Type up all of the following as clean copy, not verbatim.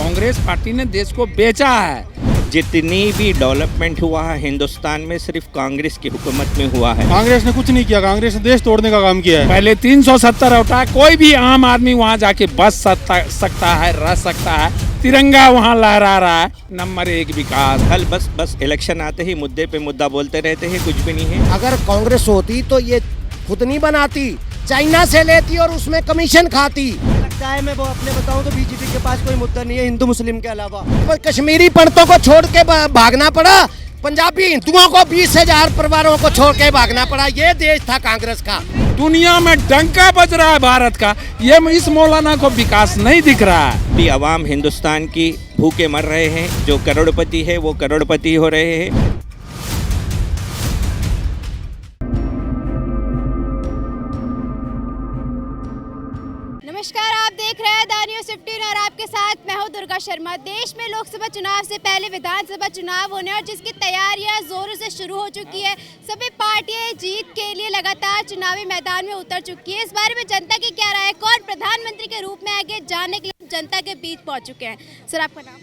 Congress party ने देश को बेचा है। जितनी भी डेवलपमेंट हुआ है हिंदुस्तान में सिर्फ कांग्रेस की हुकूमत में हुआ है। कांग्रेस ने कुछ नहीं किया, कांग्रेस ने देश तोड़ने का काम किया है। पहले 370 उठा, कोई भी आम आदमी वहां जाके बस सकता है, रह सकता है, तिरंगा वहां लहरा रहा है। नंबर 1 विकास। कल बस इलेक्शन आते ही मुद्दे पे मुद्दा बोलते रहते हैं, कुछ भी नहीं है। अगर कांग्रेस होती तो ये खुद नहीं बनाती, चाइना से लेती और उसमें कमीशन खाती। लगता है मैं वो अपने बताऊं तो बीजेपी के पास कोई मुद्दा नहीं है हिंदू मुस्लिम के अलावा। पर कश्मीरी पंडितों को छोड़ के भागना पड़ा, पंजाबी हिंदुओं को 20,000 परिवारों को छोड़ के भागना पड़ा। ये देश था कांग्रेस का। दुनिया में डंका बज रहा है भारत का, ये इस मौलाना को विकास नहीं दिख रहा है। भी आवाम हिंदुस्तान की भूखे मर रहे हैं, जो करोड़पति है वो करोड़पति हो रहे हैं। नमस्कार, आप देख रहे हैं द न्यूज़ 15 और आपके साथ मैं हूं दुर्गा शर्मा। देश में लोकसभा चुनाव से पहले विधानसभा चुनाव होने और जिसकी तैयारियां जोरों से शुरू हो चुकी है। सभी पार्टियां जीत के लिए लगातार चुनावी मैदान में उतर चुकी है। इस बारे में जनता की क्या राय है, कौन प्रधानमंत्री के रूप में आगे जाने के लिए जनता के बीच पहुँच चुके हैं। सर, आपका नाम?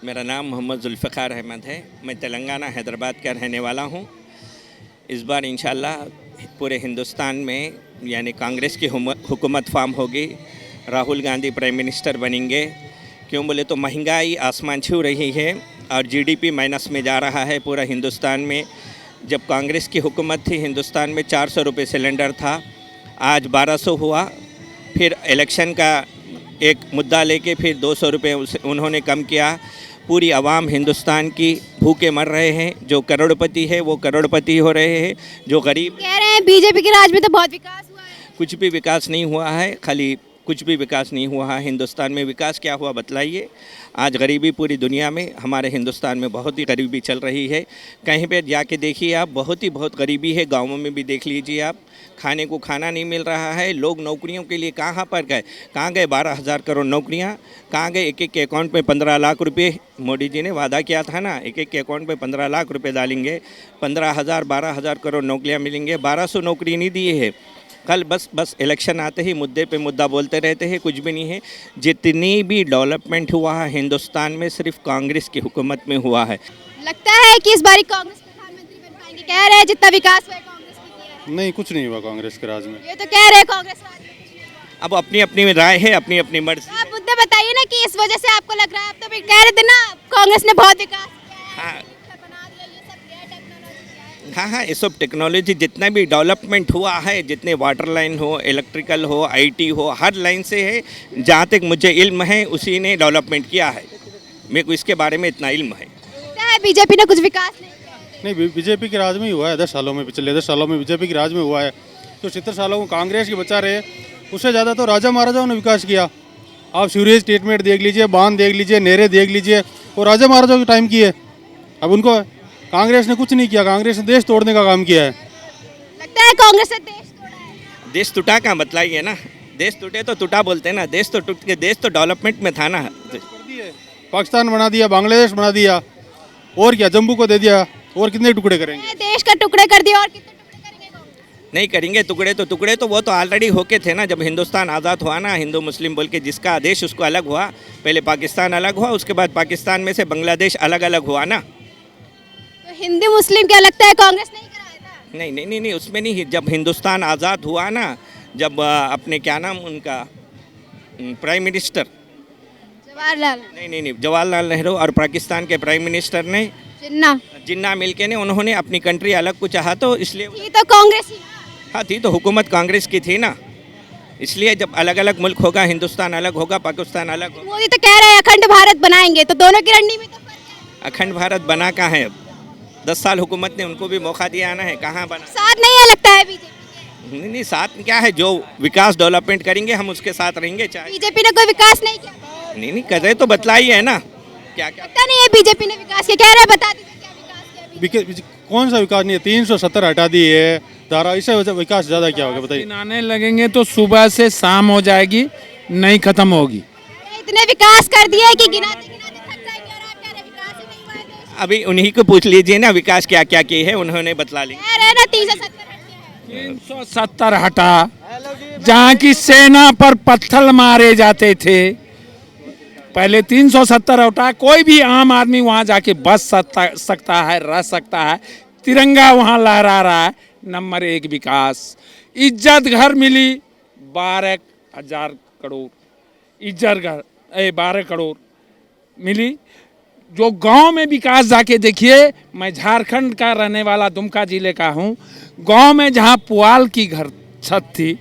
मेरा नाम मोहम्मद जुल्फ़िकार अहमद है। मैं तेलंगाना हैदराबाद का रहने वाला हूँ। इस बार इंशाल्लाह पूरे हिंदुस्तान में यानी कांग्रेस की हुकूमत फार्म होगी। राहुल गांधी प्राइम मिनिस्टर बनेंगे। क्यों बोले तो महंगाई आसमान छू रही है और जीडीपी माइनस में जा रहा है पूरा हिंदुस्तान में। जब कांग्रेस की हुकूमत थी हिंदुस्तान में 400 रुपये सिलेंडर था, आज 1200 हुआ। फिर इलेक्शन का एक मुद्दा लेके फिर 200 रुपये उन्होंने कम किया। पूरी आवाम हिंदुस्तान की भूखे मर रहे हैं। जो करोड़पति है वो करोड़पति हो रहे हैं, जो गरीब कह रहे हैं बीजेपी के राज में तो बहुत विकास हुआ है। कुछ भी विकास नहीं हुआ है। खाली कुछ भी विकास नहीं हुआ है। हिंदुस्तान में विकास क्या हुआ बतलाइए। आज गरीबी पूरी दुनिया में, हमारे हिंदुस्तान में बहुत ही गरीबी चल रही है। कहीं पे जाके देखिए आप, बहुत गरीबी है। गाँवों में भी देख लीजिए आप, खाने को खाना नहीं मिल रहा है। लोग नौकरियों के लिए कहाँ पर गए, कहाँ गए 12,000 करोड़ नौकरियाँ, कहाँ गए। एक के अकाउंट में 15 लाख रुपये मोदी जी ने वादा किया था ना, एक के अकाउंट में 15 लाख रुपये डालेंगे, 15,000 12,000 करोड़ नौकरियाँ मिलेंगे। 1200 नौकरी नहीं दी है। कल बस इलेक्शन आते ही मुद्दे पे मुद्दा बोलते रहते हैं, कुछ भी नहीं है। जितनी भी डेवलपमेंट हुआ है हिंदुस्तान में सिर्फ कांग्रेस की हुकूमत में हुआ है। लगता है कि इस बार कांग्रेस प्रधानमंत्री बन पाएंगे। कह रहे हैं जितना विकास हुआ है कांग्रेस ने किया है। नहीं, कुछ नहीं हुआ कांग्रेस के राज में। ये तो कह रहे हैं कांग्रेस राज में। अब अपनी अपनी राय है, अपनी अपनी मर्जी। आप मुद्दे बताइए ना कि इस वजह से आपको लग रहा है। आप तो भी कह रहे थे ना कांग्रेस ने बहुत विकास किया है, हाँ बना दिया, ये सब किया है, टेक्नोलॉजी किया है। हाँ, ये सब टेक्नोलॉजी जितना भी डेवलपमेंट हुआ है, जितने वाटर लाइन हो, इलेक्ट्रिकल हो, आईटी हो, हर लाइन से है। जहाँ तक मुझे इल्म है उसी ने डेवलपमेंट किया है। मेरे को इसके बारे में इतना इल्म है। लगता है बीजेपी ने कुछ विकास नहीं किया है। नहीं, बीजेपी के राज में ही हुआ है। 10 सालों में, पिछले 10 सालों में बीजेपी के राज में हुआ है। तो 70 सालों को कांग्रेस की बचा रहे, उससे ज़्यादा तो राजा महाराजाओं ने विकास किया। आप सीवरेज ट्रीटमेंट देख लीजिए, बांध देख लीजिए, नहरें देख लीजिए, वो राजा महाराजाओं के टाइम की है। अब उनको कांग्रेस ने कुछ नहीं किया, कांग्रेस ने देश तोड़ने का काम किया है। लगता है कांग्रेस ने देश तोड़ा है। देश टूटा का बतलाइए ना। देश टूटे तो टूटा बोलते हैं ना। देश तो टूट के, देश तो डेवलपमेंट में था ना। पाकिस्तान बना दिया, बांग्लादेश बना दिया, और क्या, जम्मू को दे दिया, और कितने टुकड़े करेंगे। देश का टुकड़े कर दिया और कितने टुकड़े करेंगे कांग्रेस? नहीं करेंगे टुकड़े तो वो तो ऑलरेडी होके थे ना। जब हिंदुस्तान आज़ाद हुआ ना, हिंदू मुस्लिम बोल के जिसका देश उसको अलग हुआ। पहले पाकिस्तान अलग हुआ, उसके बाद पाकिस्तान में से बांग्लादेश अलग अलग हुआ ना। तो हिंदू मुस्लिम क्या लगता है कांग्रेस नहीं कराया था? नहीं, उसमें नहीं। जब हिंदुस्तान आज़ाद हुआ ना, जब अपने क्या नाम उनका प्राइम मिनिस्टर, जवाहरलाल नहीं, जवाहरलाल नेहरू और पाकिस्तान के प्राइम मिनिस्टर ने जिन्ना मिलके ने उन्होंने अपनी कंट्री अलग को चाहा, तो इसलिए थी तो कांग्रेस ही। हाँ थी तो हुकूमत कांग्रेस की थी ना। इसलिए जब अलग अलग मुल्क होगा, हिंदुस्तान अलग होगा, पाकिस्तान अलग होगा। मोदी तो कह रहे हैं अखंड भारत बनाएंगे, तो दोनों की रणनीति में तो फर्क है। अखंड भारत बना कहाँ है? अब 10 साल हुकूमत ने उनको भी मौका दिया आना है, कहाँ बना? साथ नहीं है लगता है बीजेपी। नहीं, साथ क्या है, जो विकास डेवलपमेंट करेंगे हम उसके साथ रहेंगे। चाहे बीजेपी ने कोई विकास नहीं किया। नहीं कर रहे तो बतलाइए है ना, क्या लगता नहीं है बीजेपी ने विकास किया। कह रहे हैं बता दीजिए क्या विकास किया। कौन सा विकास नहीं है? 370 हटा दी है धारा, इससे विकास ज़्यादा क्या होगा बताइए। गिनाने लगेंगे तो सुबह से शाम हो जाएगी, नहीं खत्म होगी। इतने विकास कर दिया कि गिनाते गिनाते थक जाएंगे और आप कह रहे विकास ही नहीं हुआ है देश। अभी उन्हीं को पूछ लीजिए ना विकास क्या क्या किए हैं, उन्होंने बतला ली। कह रहे हैं ना 370 हटा, जहाँ की सेना पर पत्थर मारे जाते थे, पहले 370 उठा, कोई भी आम आदमी वहाँ जाके बस सकता है, रह सकता है। तिरंगा वहाँ लहरा रहा है। नंबर 1 विकास, इज्जत घर मिली 12,000 करोड़ इज्जत घर 12 करोड़ मिली। जो गांव में विकास जाके देखिए, मैं झारखंड का रहने वाला दुमका जिले का हूँ। गांव में जहाँ पुआल की घर छत थी,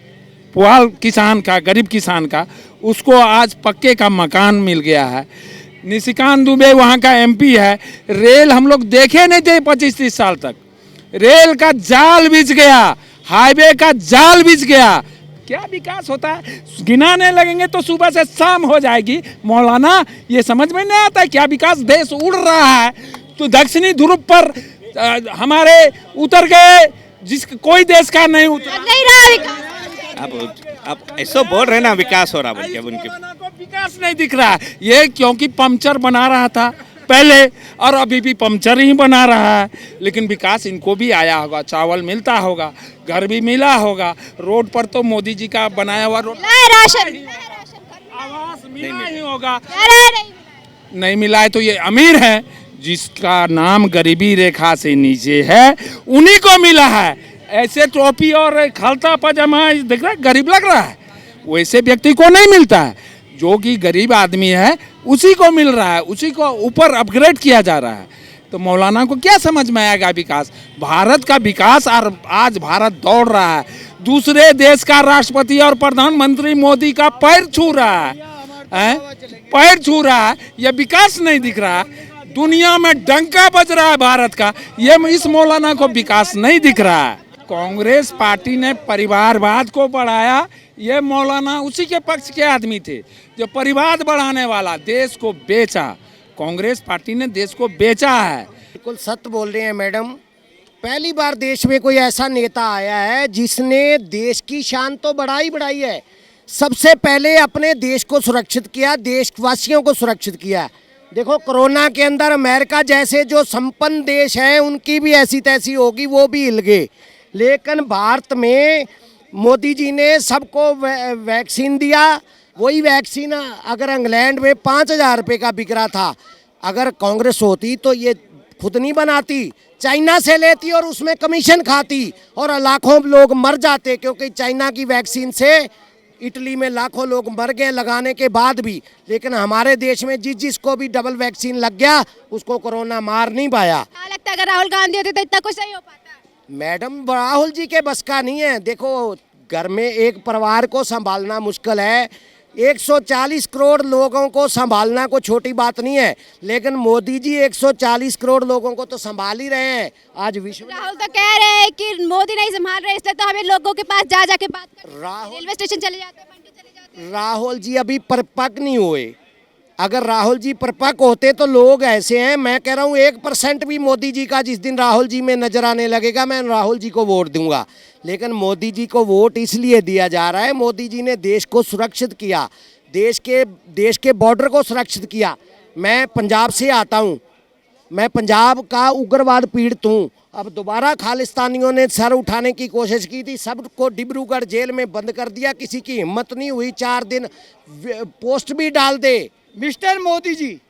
पुआल किसान का, गरीब किसान का, उसको आज पक्के का मकान मिल गया है। निशिकांत दुबे वहाँ का MP है। रेल हम लोग देखे नहीं थे 25-30 साल तक, रेल का जाल बिछ गया, हाईवे का जाल बिछ गया। क्या विकास होता है? गिनाने लगेंगे तो सुबह से शाम हो जाएगी। मौलाना, ये समझ में नहीं आता है क्या विकास? देश उड़ रहा है तो दक्षिणी ध्रुव पर हमारे उतर गए, जिस कोई देश का नहीं उतरा। नहीं रहा विकास। अब ऐसा बोल रहे ना विकास हो रहा बोल के, उनके को विकास नहीं दिख रहा है। ये क्योंकि पंचर बना रहा था पहले और अभी भी पंचर ही बना रहा है। लेकिन विकास इनको भी आया होगा, चावल मिलता होगा, घर भी मिला होगा, रोड पर तो मोदी जी का बनाया हुआ रोड, राशन आवास मिला ही होगा। नहीं नहीं मिला है तो ये अमीर है, जिसका नाम गरीबी रेखा से नीचे है, उन्हीं को मिला है। ऐसे टोपी और खलता पजामा देख रहा है, गरीब लग रहा है, वैसे व्यक्ति को नहीं मिलता है। जो कि गरीब आदमी है उसी को मिल रहा है, उसी को ऊपर अपग्रेड किया जा रहा है। तो मौलाना को क्या समझ में आएगा विकास? भारत का विकास, और आज भारत दौड़ रहा है, दूसरे देश का राष्ट्रपति और प्रधानमंत्री मोदी का पैर छू रहा है, पैर छू रहा है। यह विकास नहीं दिख रहा, दुनिया में डंका बज रहा है भारत का, ये इस मौलाना को विकास नहीं दिख रहा है। कांग्रेस पार्टी ने परिवारवाद को बढ़ाया, ये मौलाना उसी के पक्ष के आदमी थे जो परिवार बढ़ाने वाला, देश को बेचा। कांग्रेस पार्टी ने देश को बेचा है। बिल्कुल सत्य बोल रहे हैं मैडम। पहली बार देश में कोई ऐसा नेता आया है जिसने देश की शान तो बढ़ाई है, सबसे पहले अपने देश को सुरक्षित किया, देशवासियों को सुरक्षित किया। देखो, कोरोना के अंदर अमेरिका जैसे जो संपन्न देश हैं उनकी भी ऐसी तैसी होगी, वो भी हिल गए। लेकिन भारत में मोदी जी ने सबको वैक्सीन दिया। वही वैक्सीन अगर इंग्लैंड में 5,000 रुपये का बिक रहा था, अगर कांग्रेस होती तो ये खुद नहीं बनाती, चाइना से लेती और उसमें कमीशन खाती और लाखों लोग मर जाते। क्योंकि चाइना की वैक्सीन से इटली में लाखों लोग मर गए लगाने के बाद भी। लेकिन हमारे देश में जिसको भी डबल वैक्सीन लग गया उसको कोरोना मार नहीं पाया। क्या लगता है अगर राहुल गांधी होते तो इतना कुछ नहीं हो पाता? मैडम, राहुल जी के बस का नहीं है। देखो, घर में एक परिवार को संभालना मुश्किल है, 140 करोड़ लोगों को संभालना कोई छोटी बात नहीं है। लेकिन मोदी जी 140 करोड़ लोगों को तो संभाल ही रहे हैं। आज विश्व राहुल तो कह रहे हैं कि मोदी नहीं संभाल रहे, इसलिए तो हमें लोगों के पास जा जाके बात करनी, रेलवे स्टेशन चले जाते हैं, मंडी चले जाते हैं। राहुल जी अभी परिपक्व नहीं हुए। अगर राहुल जी परिपक्व होते तो लोग ऐसे हैं, मैं कह रहा हूँ 1% भी मोदी जी का जिस दिन राहुल जी में नजर आने लगेगा मैं राहुल जी को वोट दूंगा। लेकिन मोदी जी को वोट इसलिए दिया जा रहा है, मोदी जी ने देश को सुरक्षित किया, देश के बॉर्डर को सुरक्षित किया। मैं पंजाब से आता हूँ, मैं पंजाब का उग्रवाद पीड़ित हूँ। अब दोबारा खालिस्तानियों ने सर उठाने की कोशिश की थी, सबको डिब्रूगढ़ जेल में बंद कर दिया, किसी की हिम्मत नहीं हुई 4 दिन पोस्ट भी डाल दे। मिस्टर मोदी जी,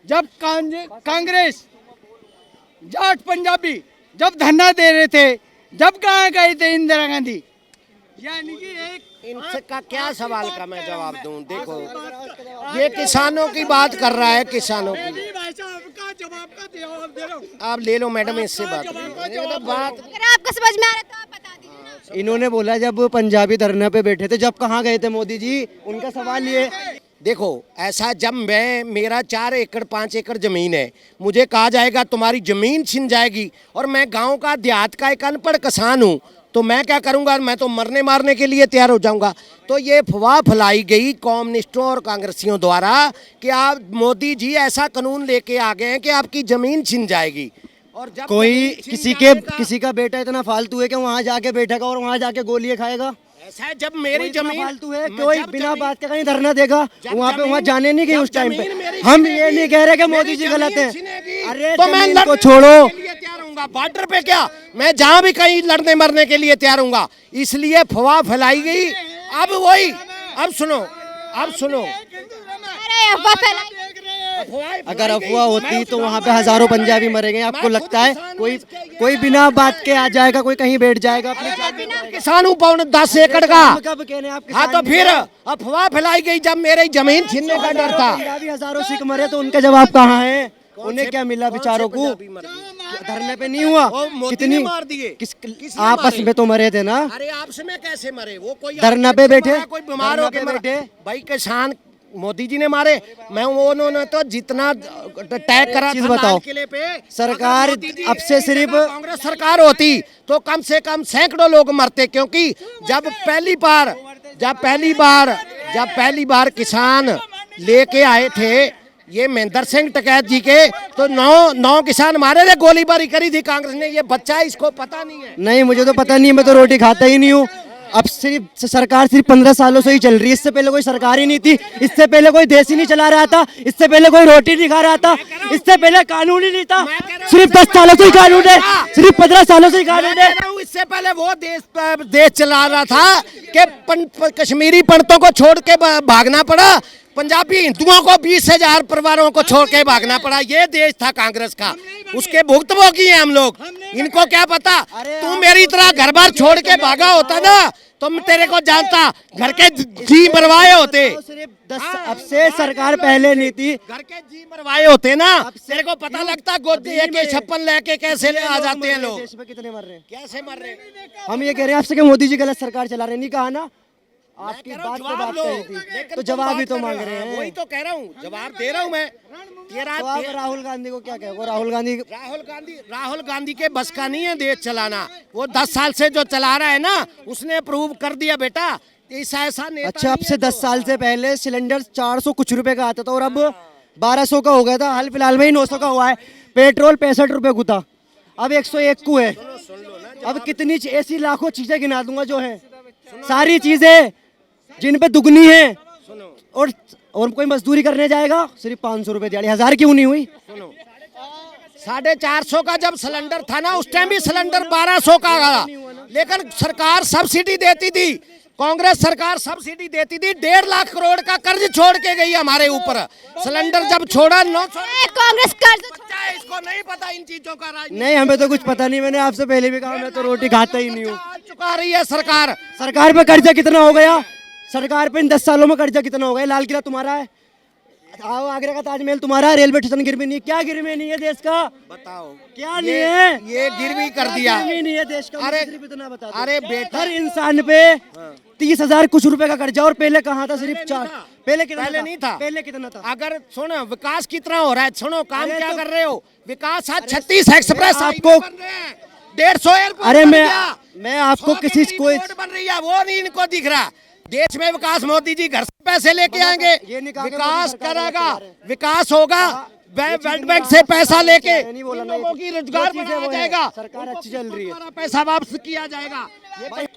जब कांग्रेस जाट पंजाबी जब धरना दे रहे थे, जब कहाँ गए थे इंदिरा गांधी? यानी कि एक इनका क्या सवाल का मैं जवाब दूं? देखो, ये किसानों की बात कर रहा है, किसानों की। आप ले लो मैडम, इससे बात अगर आपको समझ में आ रहा है तो आप बता दीजिए ना। इन्होंने बोला जब पंजाबी धरने पे बैठे थे, जब कहाँ गए थे मोदी जी? उनका सवाल ये। देखो, ऐसा जब मेरा 4 एकड़ 5 एकड़ ज़मीन है, मुझे कहा जाएगा तुम्हारी ज़मीन छिन जाएगी, और मैं गांव का देहात का एक अनपढ़ किसान हूँ, तो मैं क्या करूँगा? मैं तो मरने मारने के लिए तैयार हो जाऊँगा। तो ये अफवाह फैलाई गई कम्युनिस्टों और कांग्रेसियों द्वारा कि आप मोदी जी ऐसा कानून लेके आ गए हैं कि आपकी ज़मीन छिन जाएगी। और जब कोई किसी का बेटा इतना फालतू है कि वहाँ जाके बैठेगा और वहाँ जाके गोलियां खाएगा? ऐसा है, जब मेरी जमीन फालतू है, कोई बिना बात के कहीं धरना देगा? वहाँ जाने नहीं गए उस टाइम पे। हम ये नहीं कह रहे कि मोदी जी गलत है। अरे तो मैं जमीन को छोड़ो, तैयार हूँगा बॉर्डर पे, क्या मैं जहाँ भी कहीं लड़ने मरने के लिए तैयार हूँगा। इसलिए अफवाह फैलाई गई। अब सुनो अरे अफवाह फैलाई। अगर अफवाह होती तो वहाँ पे हजारों पंजाबी मरेंगे। आपको लगता है कोई बिना बात के आ जाएगा, कोई कहीं बैठ जाएगा अपने किसान हूँ 10 एकड़ का। कब कहने आप हाँ तो फिर अफवाह फैलाई गई जब मेरी जमीन छीनने का डर था। पंजाबी हजारों सिख मरे तो उनका जवाब कहाँ है? उन्हें क्या मिला बेचारों को? धरने पे नहीं हुआ? कितनी मार दिए? किस आपस में तो मरे थे ना। अरे आपस में कैसे मरे? वो कोई धरना पे बैठे, कोई बीमार हो के बैठे भाई। किसान मोदी जी ने मारे, मैं उन्होंने तो जितना टैग करा चीज था बताओ। लाल किले पे, सरकार अगर मोदी जी अब से सिर्फ कांग्रेस सरकार होती तो कम से कम सैकड़ों लोग मरते, क्योंकि जब पहली बार किसान लेके आए थे ये महेंद्र सिंह टिकैत जी के, तो नौ किसान मारे थे, गोलीबारी करी थी कांग्रेस ने। ये बच्चा है, इसको पता नहीं है। नहीं, मुझे तो पता नहीं है, मैं तो रोटी खाता ही नहीं हूँ। अब सिर्फ सरकार 15 सालों से ही चल रही है। इससे पहले कोई सरकार ही नहीं थी, इससे पहले कोई देश ही नहीं चला रहा था, इससे पहले कोई रोटी नहीं खा रहा था, इससे पहले कानून ही नहीं था। सिर्फ 10 सालों से ही कानून है, सिर्फ 15 सालों से ही कानून है। इससे पहले वो देश चला रहा था कि कश्मीरी पंडितों को छोड़ के भागना पड़ा, पंजाबी हिंदुओं को 20,000 परिवारों को छोड़ के भागना पड़ा। ये देश था कांग्रेस का, उसके भुक्तभोगी हैं हम लोग। इनको क्या पता? तू मेरी तरह घर बार छोड़ के भागा होता ना तो मैं तेरे को जानता, घर के जी मरवाए होते। अब से सरकार पहले नहीं थी, घर के जी मरवाए होते ना, तेरे को पता लगता गोदी AK-56 लेके कैसे आ जाते हैं लोग। देश में कितने मर रहे हैं? कैसे मर रहे हैं? हम ये कह रहे हैं आपसे कि मोदी जी गलत सरकार चला रहे, नहीं कहा ना? आपकी बात पे बात कही थी, तो जवाब ही तो मांग रहे हैं। वही तो कह रहा हूँ, जवाब दे रहा हूँ मैं। तो आप राहुल गांधी को क्या कहोगे? राहुल गांधी के बस का नहीं है देश चलाना। वो 10 साल से जो चला रहा है ना, उसने प्रूव कर दिया बेटा। ऐसा नेता अच्छा, अब से 10 साल से पहले सिलेंडर 400 कुछ रुपए का आता था और अब 1200 का हो गया था। हाल फिलहाल में ही 900 का हुआ है। पेट्रोल 65 रुपए को था, अब 101 को है। अब कितनी ऐसी लाखों चीजें गिना दूंगा जो है, सारी चीजें जिन पे दुगनी है। और कोई मजदूरी करने जाएगा सिर्फ 500 रुपए दिहाड़ी, 1000 क्यों नहीं हुई? 450 का जब सिलेंडर था ना, उस टाइम भी सिलेंडर 1200 का आया, लेकिन सरकार सब्सिडी देती थी। कांग्रेस सरकार सब्सिडी देती थी। 1.5 लाख करोड़ का कर्ज छोड़ के गई हमारे ऊपर। सिलेंडर जब छोड़ा 900। कांग्रेस कर्ज इसको नहीं पता इन चीजों का। नहीं, हमें तो कुछ पता नहीं। मैंने आपसे पहले भी कहा, मैं तो रोटी खाता ही नहीं हूँ। चुका रही है सरकार। सरकार पे कर्जा कितना हो गया? सरकार पे इन 10 सालों में कर्जा कितना हो गया? लाल किला तुम्हारा है, आओ आगरा का ताजमहल तुम्हारा है, रेलवे स्टेशन गिरवी नहीं है। क्या गिरवी नहीं है देश का? बताओ क्या नहीं है? ये गिरवी कर दिया। गिरवी नहीं है देश का। अरे सिर्फ इतना बता दो। अरे बेटा, हर इंसान पे 30,000 कुछ रुपए का कर्जा। और पहले कहाँ था? सिर्फ 4। पहले नहीं था। पहले कितना था? अगर सुनो विकास कितना हो रहा है, सुनो काम क्या कर रहे हो। विकास आज 36 एक्सप्रेस आपको 150 एयरपोर्ट। अरे मैं आपको किसी कोई बन रही है, वो नहीं इनको दिख रहा। देश में विकास मोदी जी घर से पैसे लेके आएंगे, विकास करेगा, विकास होगा, वर्ल्ड बैंक से पैसा लेके लोगों की रोजगार बनाया जाएगा, सरकार अच्छी चल रही है, पैसा वापस किया जाएगा।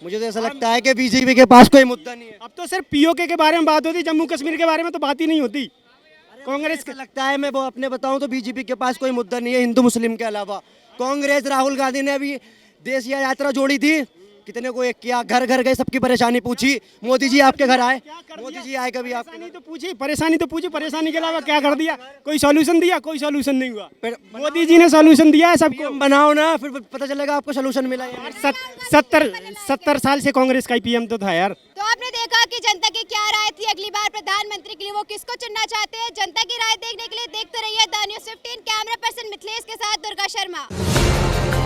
मुझे तो ऐसा लगता है कि बीजेपी के पास कोई मुद्दा नहीं है। अब तो सिर्फ पीओके के बारे में बात होती, जम्मू कश्मीर के बारे में तो बात ही नहीं होती। कांग्रेस को लगता है, मैं वो अपने बताऊं तो बीजेपी के पास कोई मुद्दा नहीं है हिंदू मुस्लिम के अलावा। कांग्रेस राहुल गांधी ने अभी देश यात्रा जोड़ी थी, कितने को एक किया, घर घर गए, सबकी परेशानी पूछी। मोदी जी आपके घर आए, मोदी जी आए कभी आपके? परेशानी तो पूछी, परेशानी के अलावा क्या कर दिया? कोई सॉल्यूशन दिया? कोई सॉल्यूशन नहीं हुआ। मोदी जी ने सॉल्यूशन दिया है सबको। बनाओ ना, फिर पता चलेगा आपको सॉल्यूशन मिला है। 70 साल से कांग्रेस का ही पीएम तो था यार। तो आपने देखा कि जनता की क्या राय थी। अगली बार प्रधानमंत्री के लिए वो किसको चुनना चाहते हैं, जनता की राय देखने के लिए देखते रहिए the news 15। Camera person Mithilesh के साथ दुर्गा शर्मा।